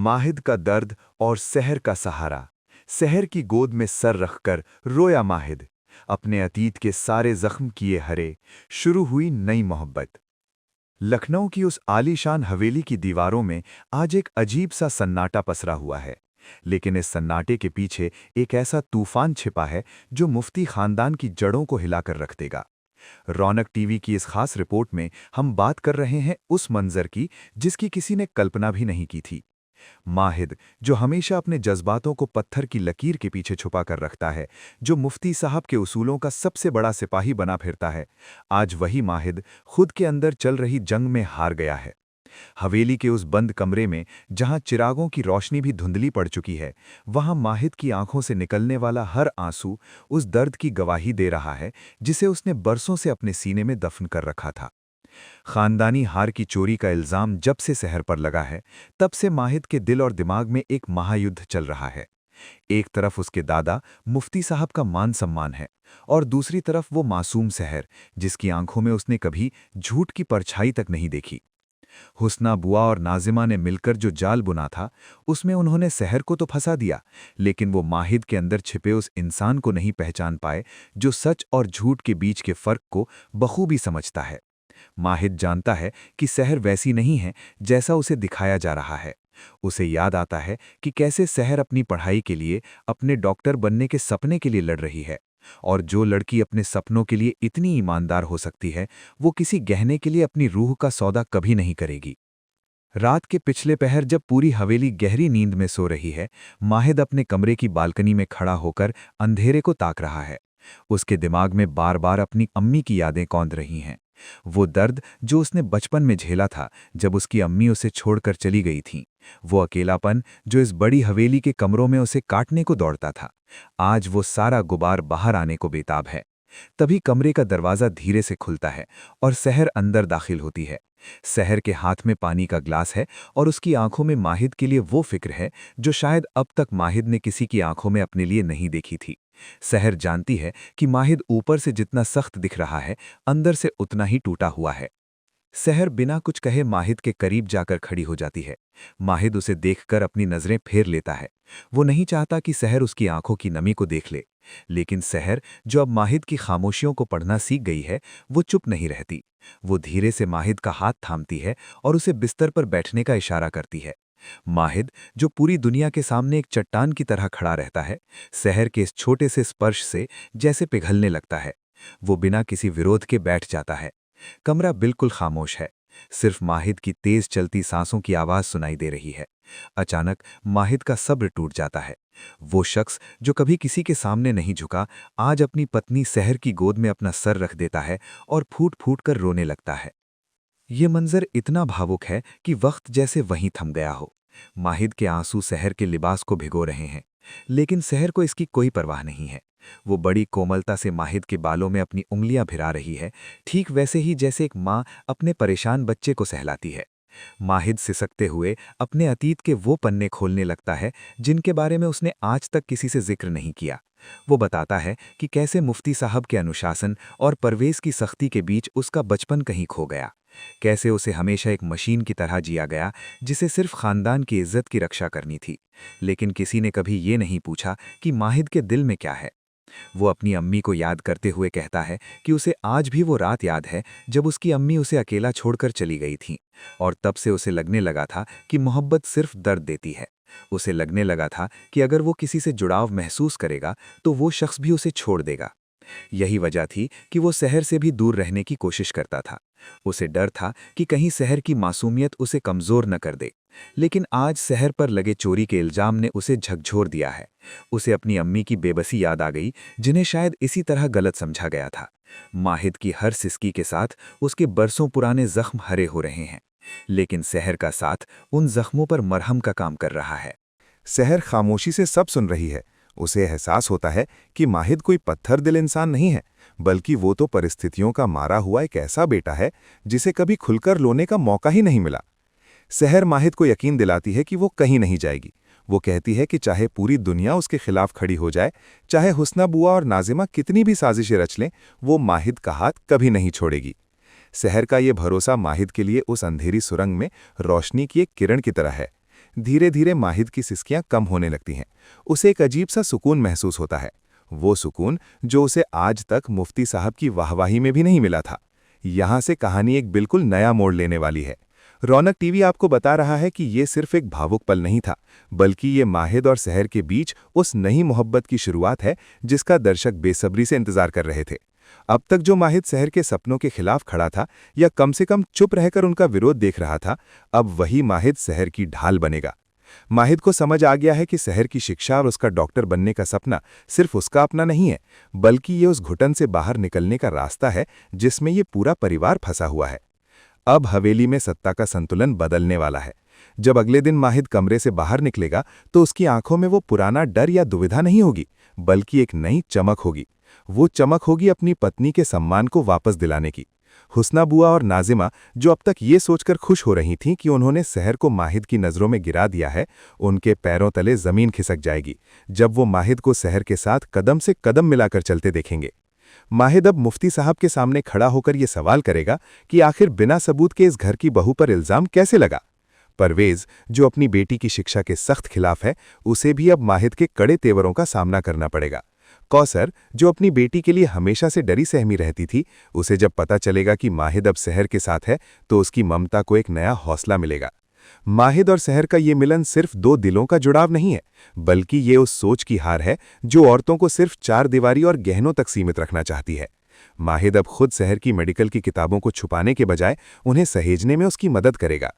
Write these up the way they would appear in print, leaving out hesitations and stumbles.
माहिद का दर्द और सहर का सहारा। सहर की गोद में सर रखकर रोया माहिद। अपने अतीत के सारे जख्म किए हरे। शुरू हुई नई मोहब्बत। लखनऊ की उस आलीशान हवेली की दीवारों में आज एक अजीब सा सन्नाटा पसरा हुआ है। लेकिन इस सन्नाटे के पीछे एक ऐसा तूफान छिपा है जो मुफ्ती खानदान की जड़ों को हिलाकर रख देगा। रौनक टीवी की इस खास रिपोर्ट में हम बात कर रहे हैं उस मंजर की जिसकी किसी ने कल्पना भी नहीं की थी। माहिद, जो हमेशा अपने जज्बातों को पत्थर की लकीर के पीछे छुपा कर रखता है, जो मुफ्ती साहब के उसूलों का सबसे बड़ा सिपाही बना फिरता है, आज वही माहिद खुद के अंदर चल रही जंग में हार गया है। हवेली के उस बंद कमरे में जहां चिरागों की रोशनी भी धुंधली पड़ चुकी है, वहां माहिद की आंखों से निकलने वाला हर आंसू उस दर्द की गवाही दे रहा है जिसे उसने बरसों से अपने सीने में दफन कर रखा था। खानदानी हार की चोरी का इल्जाम जब से सहर पर लगा है, तब से माहिद के दिल और दिमाग में एक महायुद्ध चल रहा है। एक तरफ उसके दादा मुफ्ती साहब का मान सम्मान है, और दूसरी तरफ वो मासूम सहर, जिसकी आंखों में उसने कभी झूठ की परछाई तक नहीं देखी। हुस्ना बुआ और नाजिमा ने मिलकर जो जाल बुना था, उसमें उन्होंने सहर को तो फंसा दिया, लेकिन वो माहिद के अंदर छिपे उस इंसान को नहीं पहचान पाए जो सच और झूठ के बीच के फर्क को बखूबी समझता है। माहिद जानता है कि सहर वैसी नहीं है जैसा उसे दिखाया जा रहा है। उसे याद आता है कि कैसे सहर अपनी पढ़ाई के लिए, अपने डॉक्टर बनने के सपने के लिए लड़ रही है, और जो लड़की अपने सपनों के लिए इतनी ईमानदार हो सकती है, वो किसी गहने के लिए अपनी रूह का सौदा कभी नहीं करेगी। रात के पिछले पहर जब पूरी हवेली गहरी नींद में सो रही है, माहिद अपने कमरे की बालकनी में खड़ा होकर अंधेरे को ताक रहा है। उसके दिमाग में बार बार अपनी अम्मी की यादें कौंध रही हैं। वो दर्द जो उसने बचपन में झेला था जब उसकी अम्मी उसे छोड़कर चली गई थीं। वो अकेलापन जो इस बड़ी हवेली के कमरों में उसे काटने को दौड़ता था। आज वो सारा गुबार बाहर आने को बेताब है। तभी कमरे का दरवाज़ा धीरे से खुलता है और सहर अंदर दाखिल होती है। सहर के हाथ में पानी का ग्लास है और उसकी आंखों में माहिद के लिए वो फिक्र है जो शायद अब तक माहिद ने किसी की आंखों में अपने लिए नहीं देखी थी। सहर जानती है कि माहिद ऊपर से जितना सख्त दिख रहा है, अंदर से उतना ही टूटा हुआ है। सहर बिना कुछ कहे माहिद के करीब जाकर खड़ी हो जाती है। माहिद उसे देखकर अपनी नजरें फेर लेता है। वो नहीं चाहता कि सहर उसकी आंखों की नमी को देख ले, लेकिन सहर, जो अब माहिद की खामोशियों को पढ़ना सीख गई है, वो चुप नहीं रहती। वो धीरे से माहिद का हाथ थामती है और उसे बिस्तर पर बैठने का इशारा करती है। माहिद, जो पूरी दुनिया के सामने एक चट्टान की तरह खड़ा रहता है, सहर के इस छोटे से स्पर्श से जैसे पिघलने लगता है। वो बिना किसी विरोध के बैठ जाता है। कमरा बिल्कुल खामोश है। सिर्फ माहिद की तेज चलती सांसों की आवाज सुनाई दे रही है। अचानक माहिद का सब्र टूट जाता है। वो शख्स जो कभी किसी के सामने नहीं झुका, आज अपनी पत्नी सहर की गोद में अपना सर रख देता है और फूट फूट कर रोने लगता है। ये मंजर इतना भावुक है कि वक्त जैसे वहीं थम गया हो। माहिद के आंसू सहर के लिबास को भिगो रहे हैं, लेकिन सहर को इसकी कोई परवाह नहीं है। वो बड़ी कोमलता से माहिद के बालों में अपनी उंगलियां भिरा रही है, ठीक वैसे ही जैसे एक माँ अपने परेशान बच्चे को सहलाती है। माहिद सिसकते हुए अपने अतीत के वो पन्ने खोलने लगता है जिनके बारे में उसने आज तक किसी से जिक्र नहीं किया। वो बताता है कि कैसे मुफ्ती साहब के अनुशासन और परवेज़ की सख्ती के बीच उसका बचपन कहीं खो गया। कैसे उसे हमेशा एक मशीन की तरह जिया गया जिसे सिर्फ खानदान की इज्जत की रक्षा करनी थी, लेकिन किसी ने कभी ये नहीं पूछा कि माहिद के दिल में क्या है। वो अपनी अम्मी को याद करते हुए कहता है कि उसे आज भी वो रात याद है जब उसकी अम्मी उसे अकेला छोड़कर चली गई थी, और तब से उसे लगने लगा था कि मोहब्बत सिर्फ दर्द देती है। उसे लगने लगा था कि अगर वो किसी से जुड़ाव महसूस करेगा तो वो शख्स भी उसे छोड़ देगा। यही वजह थी कि वो सहर से भी दूर रहने की कोशिश करता था। उसे डर था कि कहीं सहर की मासूमियत उसे कमज़ोर न कर दे। लेकिन आज सहर पर लगे चोरी के इल्जाम ने उसे झकझोर दिया है। उसे अपनी अम्मी की बेबसी याद आ गई, जिन्हें शायद इसी तरह गलत समझा गया था। माहिद की हर सिसकी के साथ उसके बरसों पुराने जख्म हरे हो रहे हैं, लेकिन सहर का साथ उन जख्मों पर मरहम का काम कर रहा है। सहर खामोशी से सब सुन रही है। उसे एहसास होता है कि माहिद कोई पत्थर दिल इंसान नहीं है, बल्कि वो तो परिस्थितियों का मारा हुआ एक ऐसा बेटा है जिसे कभी खुलकर रोने का मौका ही नहीं मिला। सहर माहिद को यकीन दिलाती है कि वो कहीं नहीं जाएगी। वो कहती है कि चाहे पूरी दुनिया उसके खिलाफ खड़ी हो जाए, चाहे हुस्ना बुआ और नाजिमा कितनी भी साजिशें रच लें, वो माहिद का हाथ कभी नहीं छोड़ेगी। सहर का ये भरोसा माहिद के लिए उस अंधेरी सुरंग में रोशनी की एक किरण की तरह है। धीरे धीरे माहिद की सिसकियां कम होने लगती हैं। उसे एक अजीब सा सुकून महसूस होता है, वो सुकून जो उसे आज तक मुफ्ती साहब की वाहवाही में भी नहीं मिला था। यहाँ से कहानी एक बिल्कुल नया मोड़ लेने वाली है। रौनक टीवी आपको बता रहा है कि ये सिर्फ एक भावुक पल नहीं था, बल्कि ये माहिद और सहर के बीच उस नई मोहब्बत की शुरुआत है जिसका दर्शक बेसब्री से इंतजार कर रहे थे। अब तक जो माहिद सहर के सपनों के खिलाफ खड़ा था या कम से कम चुप रहकर उनका विरोध देख रहा था, अब वही माहिद सहर की ढाल बनेगा। माहिद को समझ आ गया है कि सहर की शिक्षा और उसका डॉक्टर बनने का सपना सिर्फ उसका अपना नहीं है, बल्कि ये उस घुटन से बाहर निकलने का रास्ता है जिसमें ये पूरा परिवार फंसा हुआ है। अब हवेली में सत्ता का संतुलन बदलने वाला है। जब अगले दिन माहिद कमरे से बाहर निकलेगा तो उसकी आंखों में वो पुराना डर या दुविधा नहीं होगी, बल्कि एक नई चमक होगी। वो चमक होगी अपनी पत्नी के सम्मान को वापस दिलाने की। हुस्ना बुआ और नाजिमा, जो अब तक ये सोचकर खुश हो रही थीं कि उन्होंने सहर को माहिद की नज़रों में गिरा दिया है, उनके पैरों तले जमीन खिसक जाएगी जब वो माहिद को सहर के साथ कदम से कदम मिलाकर चलते देखेंगे। माहिद अब मुफ्ती साहब के सामने खड़ा होकर ये सवाल करेगा कि आखिर बिना सबूत के इस घर की बहू पर इल्जाम कैसे लगा। परवेज, जो अपनी बेटी की शिक्षा के सख्त खिलाफ है, उसे भी अब माहिद के कड़े तेवरों का सामना करना पड़ेगा। कौसर, जो अपनी बेटी के लिए हमेशा से डरी सहमी रहती थी, उसे जब पता चलेगा कि माहिद अब सहर के साथ है तो उसकी ममता को एक नया हौसला मिलेगा। माहिद और सहर का ये मिलन सिर्फ दो दिलों का जुड़ाव नहीं है, बल्कि ये उस सोच की हार है जो औरतों को सिर्फ चार दीवारी और गहनों तक सीमित रखना चाहती है। माहिद अब खुद सहर की मेडिकल की किताबों को छुपाने के बजाय उन्हें सहेजने में उसकी मदद करेगा।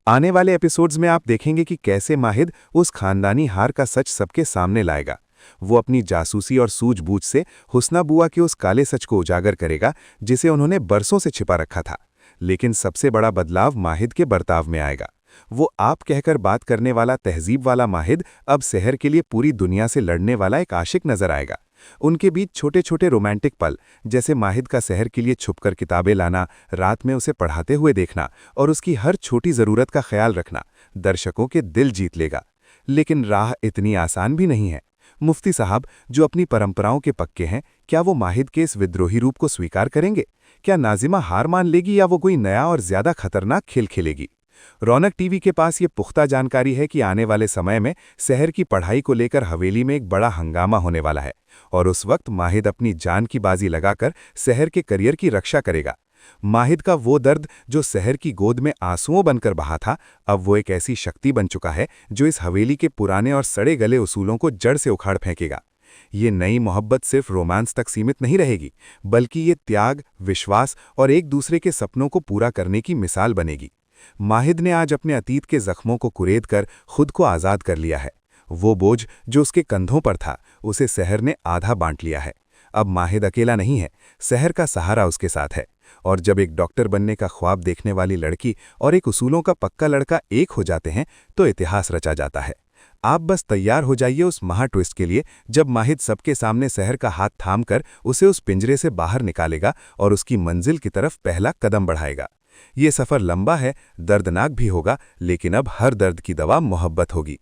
आने वाले एपिसोड्स में आप देखेंगे कि कैसे माहिद उस खानदानी हार का सच सबके सामने लाएगा। वो अपनी जासूसी और सूझबूझ से हुस्ना बुआ के उस काले सच को उजागर करेगा जिसे उन्होंने बरसों से छिपा रखा था। लेकिन सबसे बड़ा बदलाव माहिद के बर्ताव में आएगा। वो आप कहकर बात करने वाला तहजीब वाला माहिद अब सहर के लिए पूरी दुनिया से लड़ने वाला एक आशिक नजर आएगा। उनके बीच छोटे छोटे रोमांटिक पल, जैसे माहिद का सहर के लिए छुपकर किताबें लाना, रात में उसे पढ़ाते हुए देखना और उसकी हर छोटी ज़रूरत का ख्याल रखना, दर्शकों के दिल जीत लेगा। लेकिन राह इतनी आसान भी नहीं है। मुफ्ती साहब, जो अपनी परंपराओं के पक्के हैं, क्या वो माहिद के इस विद्रोही रूप को स्वीकार करेंगे? क्या नाजिमा हार मान लेगी या वो कोई नया और ज्यादा खतरनाक खेल खेलेगी? रौनक टीवी के पास ये पुख्ता जानकारी है कि आने वाले समय में सहर की पढ़ाई को लेकर हवेली में एक बड़ा हंगामा होने वाला है और उस वक्त माहिद अपनी जान की बाजी लगाकर सहर के करियर की रक्षा करेगा। माहिद का वो दर्द जो सहर की गोद में आंसुओं बनकर बहा था, अब वो एक ऐसी शक्ति बन चुका है जो इस हवेली के पुराने और सड़े गले उसूलों को जड़ से उखाड़ फेंकेगा। ये नई मोहब्बत सिर्फ रोमांस तक सीमित नहीं रहेगी, बल्कि ये त्याग, विश्वास और एक दूसरे के सपनों को पूरा करने की मिसाल बनेगी। माहिद ने आज अपने अतीत के जख्मों को कुरेद कर खुद को आज़ाद कर लिया है। वो बोझ जो उसके कंधों पर था, उसे सहर ने आधा बांट लिया है। अब माहिद अकेला नहीं है, सहर का सहारा उसके साथ है। और जब एक डॉक्टर बनने का ख्वाब देखने वाली लड़की और एक उसूलों का पक्का लड़का एक हो जाते हैं तो इतिहास रचा जाता है। आप बस तैयार हो जाइए उस महा ट्विस्ट के लिए, जब माहिद सबके सामने सहर का हाथ थामकर उसे उस पिंजरे से बाहर निकालेगा और उसकी मंजिल की तरफ पहला कदम बढ़ाएगा। ये सफ़र लंबा है, दर्दनाक भी होगा, लेकिन अब हर दर्द की दवा मोहब्बत होगी।